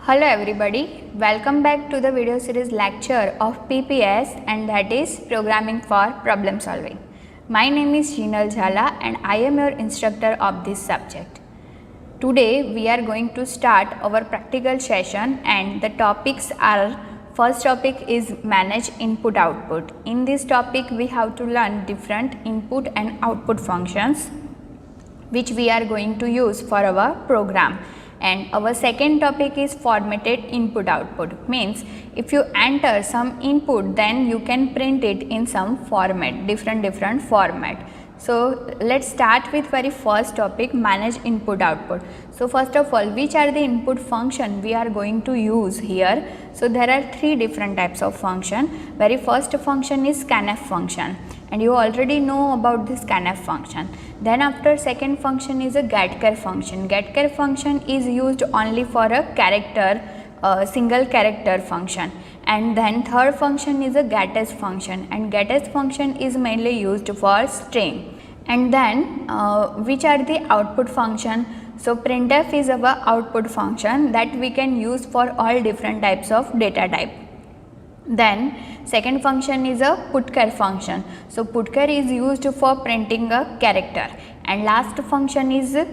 Hello everybody, welcome back to the video series lecture of PPS, and that is Programming for Problem Solving. My name is Jinal Jhala and I am your instructor of this subject. Today we are going to start our practical session, and the topics are, first topic is manage input output. In this topic we have to learn different input and output functions which we are going to use for our program. And our second topic is formatted input output, means if you enter some input then you can print it in some format, different format. So let's start with very first topic, manage input output. So first of all, which are the input function we are going to use here? So there are three different types of function. Very first function is scanf function, and you already know about this scanf function. Then after, second function is a getchar function. Getchar function is used only for a character, single character function. And then third function is a getters function, and getters function is mainly used for string. And then which are the output function? So printf is our output function that we can use for all different types of data type. Then second function is a putchar function. So putchar is used for printing a character. And last function is a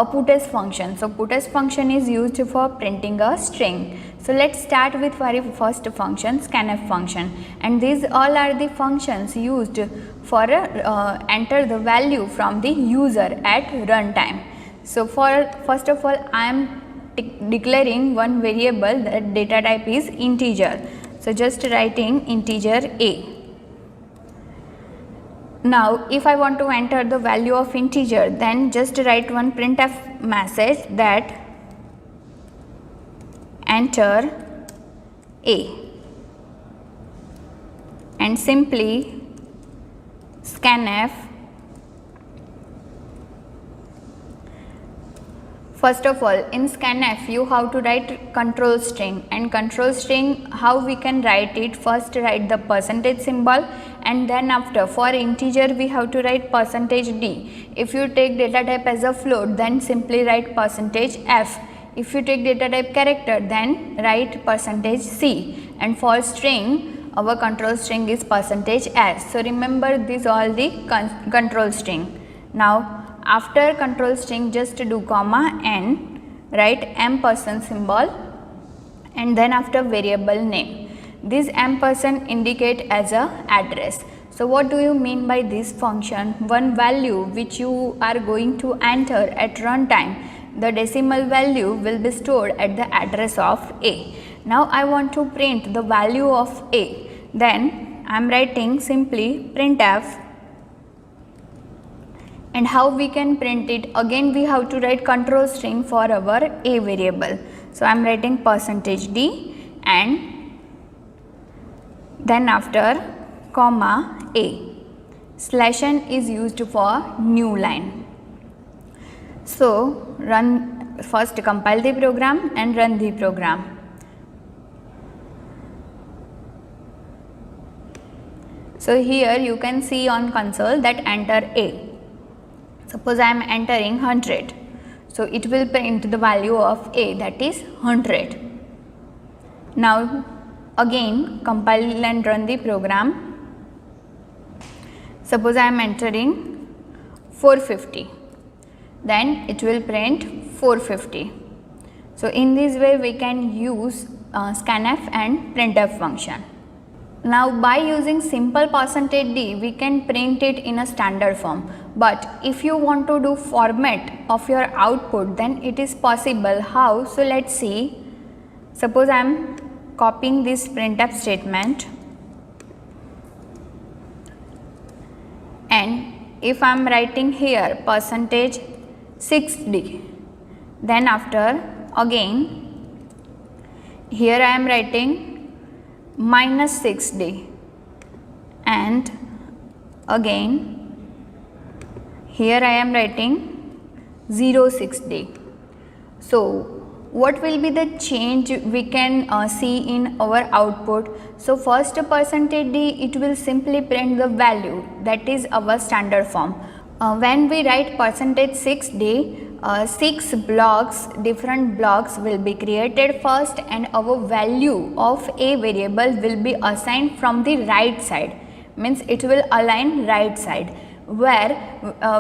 puts function. So puts function is used for printing a string. So let's start with very first function, scanf function, and these all are the functions used for enter the value from the user at runtime. So for first of all, I am declaring one variable, that data type is integer. So just writing integer a. Now if I want to enter the value of integer, then just write one printf message that enter a, and simply scanf. First of all, in scanf you have to write control string, and control string, how we can write it? First write the percentage symbol, and then after, for integer we have to write %d. If you take data type as a float, then simply write %f. If you take data type character, then write %c, and for string our control string is %s. So remember these all the control string. Now after control string, just do comma n, write ampersand symbol, and then after variable name. This ampersand indicate as a address. So what do you mean by this function? One value which you are going to enter at runtime, the decimal value will be stored at the address of a. Now I want to print the value of a, then I am writing simply printf. And how we can print it? Again we have to write control string for our a variable. So I am writing %d, and then after comma a. /n is used for new line. So run, first compile the program and run the program. So here you can see on console that enter a. Suppose I am entering 100, so it will print the value of a, that is 100. Now again compile and run the program. Suppose I am entering 450, then it will print 450. So in this way we can use scanf and printf function. Now by using simple %d we can print it in a standard form, but if you want to do format of your output, then it is possible. How? So let's see. Suppose I am copying this printf statement, and if I am writing here %6d, then after again here I am writing -6d, and again here I am writing 06d. So what will be the change we can see in our output? So first %d, it will simply print the value, that is our standard form. When we write %6d, 6 blocks, different blocks will be created first, and our value of a variable will be assigned from the right side, means it will align right side, where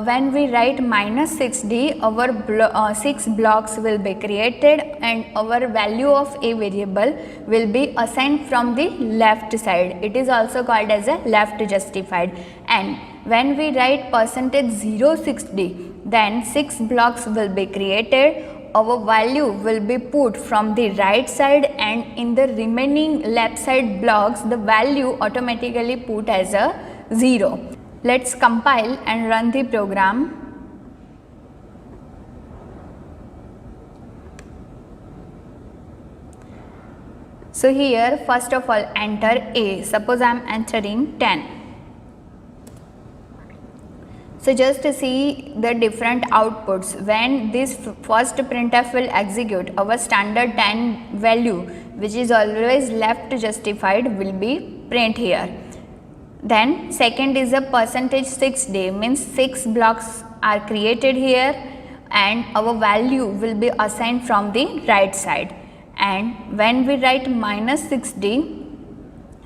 when we write minus 6d, our 6 blocks will be created and our value of a variable will be assigned from the left side. It is also called as a left justified. And when we write percentage 06d, then 6 blocks will be created, our value will be put from the right side, and in the remaining left side blocks the value automatically put as a 0. Let's compile and run the program. So here first of all enter a, suppose I am entering 10. So just to see the different outputs, when this first printf will execute, our standard 10 value, which is always left justified, will be print here. Then second is a percentage 6d, means 6 blocks are created here and our value will be assigned from the right side. And when we write minus 6d,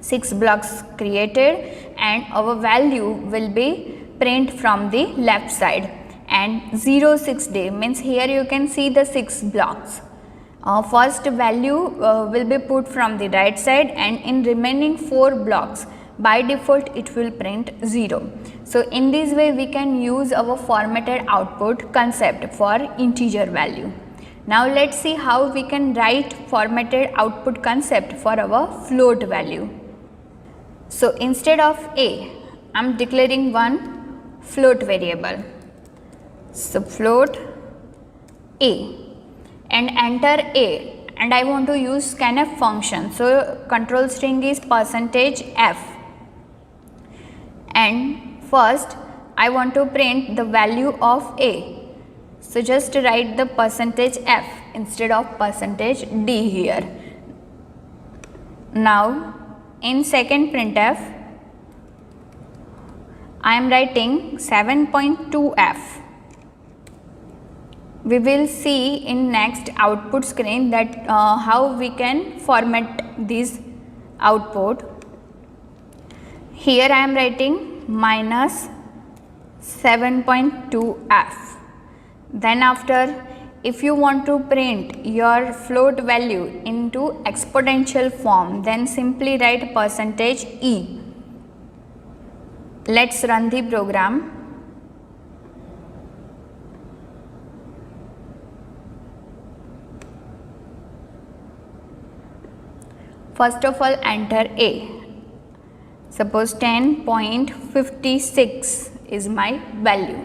6 blocks created and our value will be print from the left side. And 06d means here you can see the 6 blocks. First value will be put from the right side, and in remaining 4 blocks by default it will print 0. So in this way we can use our formatted output concept for integer value. Now let's see how we can write formatted output concept for our float value. So instead of a, I am declaring one float variable. So float a and enter a, and I want to use scanf function. So control string is percentage %f, and first I want to print the value of a. So just write the percentage %f instead of percentage %d here. Now in second printf I am writing 7.2f. We will see in next output screen that how we can format this output. Here I am writing minus 7.2f. Then after, if you want to print your float value into exponential form, then simply write percentage %e. Let's run the program. First of all enter a. Suppose 10.56 is my value.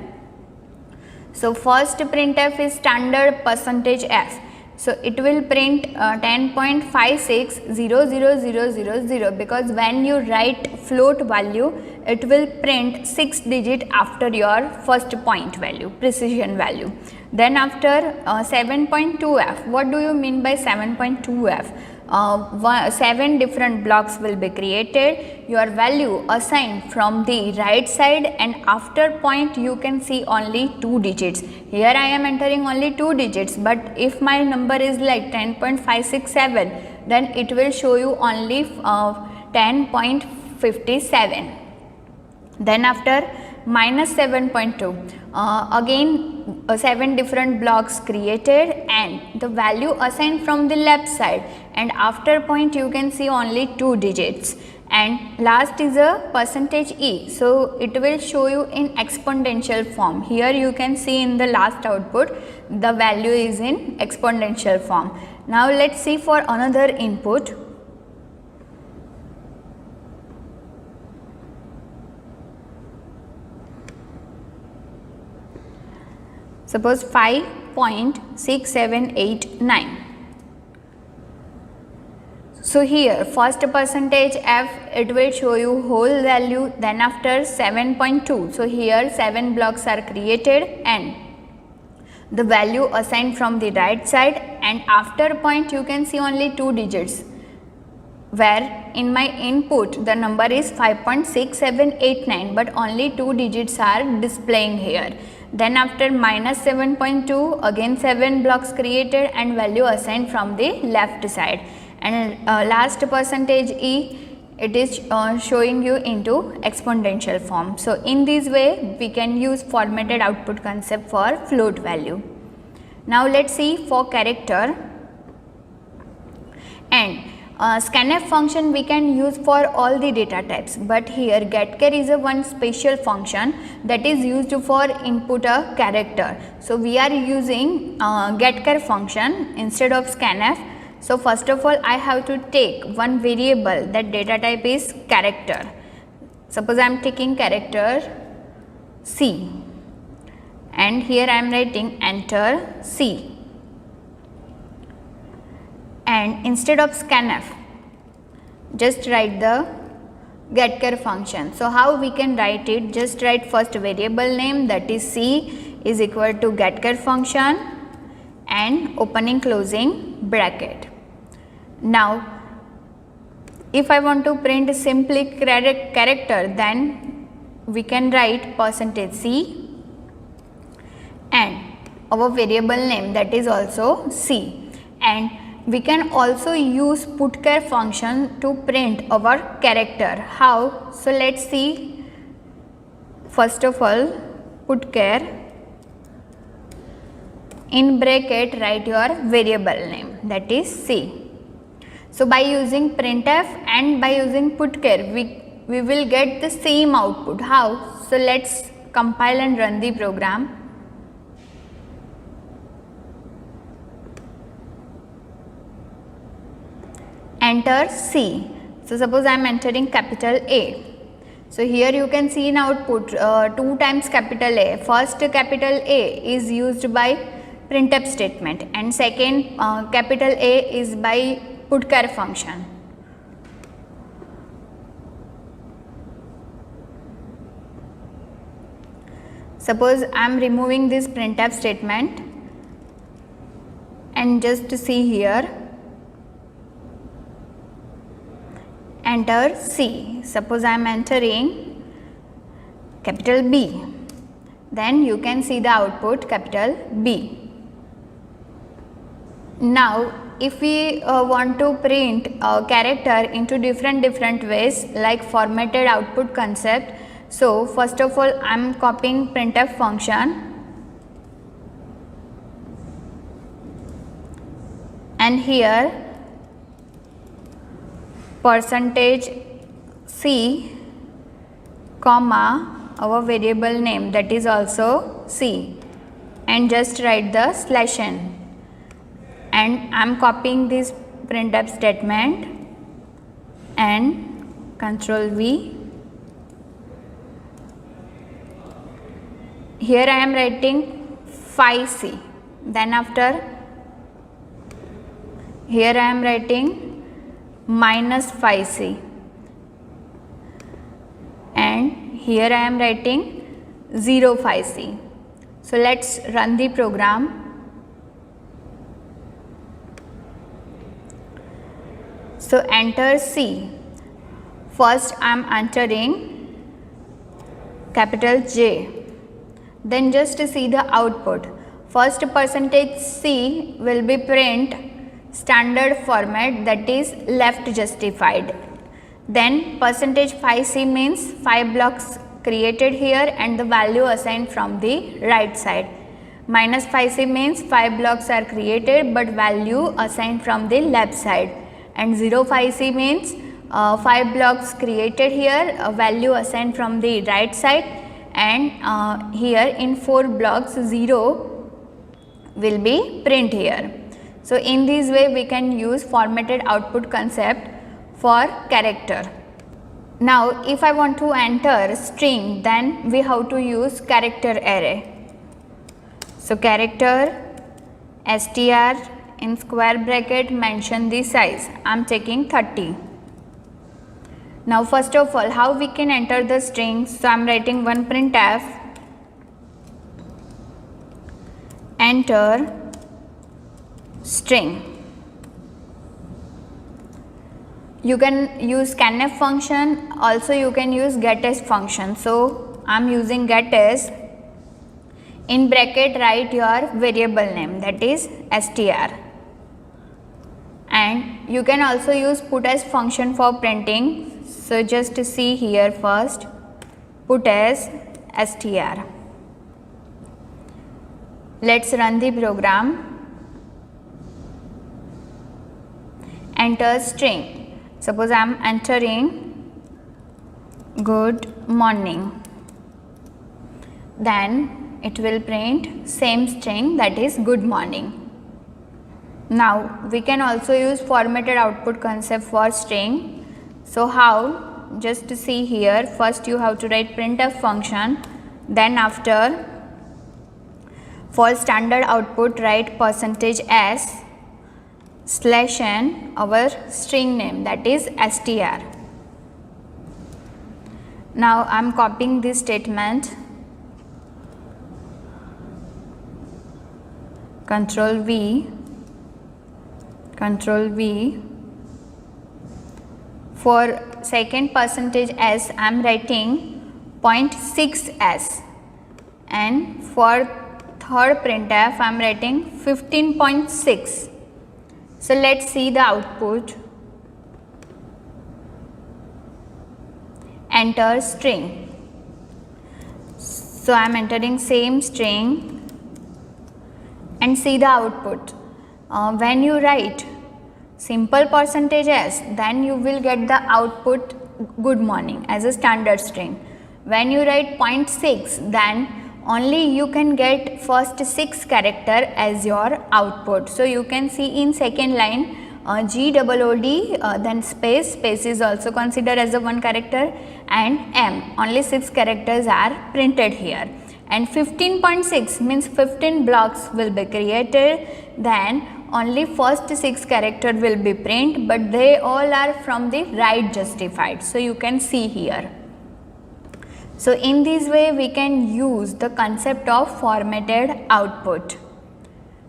So first printf is standard percentage %f. So it will print 10.560000 because when you write float value, it will print 6 digit after your first point value, precision value. Then after 7.2f, what do you mean by 7.2f? 7 different blocks will be created, your value assigned from the right side, and after point you can see only 2 digits. Here I am entering only 2 digits, but if my number is like 10.567, then it will show you only 10.57. Then after minus 7.2, again 7 different blocks created and the value assigned from the left side, and after point you can see only 2 digits, and last is a percentage %e. So it will show you in exponential form. Here you can see in the last output the value is in exponential form. Now let's see for another input. Suppose 5.6789. So here first percentage %f, it will show you whole value, then after 7.2. So here 7 blocks are created and the value assigned from the right side, and after point you can see only 2 digits. where in my input the number is 5.6789 but only 2 digits are displaying here. Then after -7.2, again 7 blocks created and value assigned from the left side, and last percentage E, it is showing you into exponential form. So in this way we can use formatted output concept for float value. Now let's see for character. And scanf function we can use for all the data types, but here getchar is a one special function that is used for input a character. So we are using getchar function instead of scanf. So first of all I have to take one variable, that data type is character. Suppose I am taking character C, and here I am writing enter C. And instead of scanf, just write the getchar function. So how we can write it? Just write first variable name, that is C, is equal to getchar function and opening closing bracket. Now if I want to print simply character, then we can write %C and our variable name, that is also C. And we can also use putchar function to print our character. How? So let's see. First of all, putchar, in bracket write your variable name, that is C. So by using printf and by using putchar we will get the same output. How? So let's compile and run the program. Enter C. So suppose I am entering capital A. So here you can see in output 2 times capital A. First capital A is used by printf statement and second capital A is by putchar function. Suppose I am removing this printf statement and just see here, enter C. Suppose I am entering capital B, then you can see the output capital B. Now if we want to print a character into different ways like formatted output concept, so first of all I am copying printf function and here %C comma our variable name, that is also C, and just write the /n, and I am copying this printf statement and Control V. Here I am writing 5C, then after here I am writing -5C, and here I am writing 0.5C. So let's run the program. So enter C. First I am entering capital J, then just see the output. First %C will be print standard format, that is left justified. Then %5C means 5 blocks created here and the value assigned from the right side. -5C means 5 blocks are created but value assigned from the left side. And 0.5C means 5 blocks created here, value assigned from the right side, and here in 4 blocks 0 will be print here. So in this way we can use formatted output concept for character. Now if I want to enter string, then we have to use character array. So character str in square bracket mention the size, I am taking 30. Now first of all how we can enter the string? So I am writing one printf enter string. You can use scanf function, also you can use getAs function. So I am using getAs. In bracket write your variable name, that is str, and you can also use putas function for printing. So just to see here, first putas str. Let's run the program. Enter string. Suppose I am entering good morning, then it will print same string, that is good morning. Now we can also use formatted output concept for string. So how? Just to see here, first you have to write printf function, then after for standard output write %s /n our string name, that is str. Now I am copying this statement, Control V. For second %s I am writing 0.6s, and for third printf I am writing 15.6. So let's see the output. Enter string. So I am entering same string and see the output. When you write simple %s, then you will get the output good morning as a standard string. When you write 0.6, then only you can get first 6 character as your output. So you can see in second line GOOD, then space is also considered as a 1 character, and M, only 6 characters are printed here. And 15.6 means 15 blocks will be created, then only first 6 character will be print, but they all are from the right justified. So you can see here. So in this way we can use the concept of formatted output.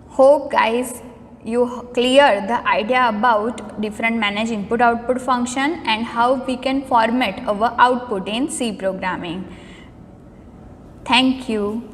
Hope guys you clear the idea about different manage input output function and how we can format our output in C programming. Thank you.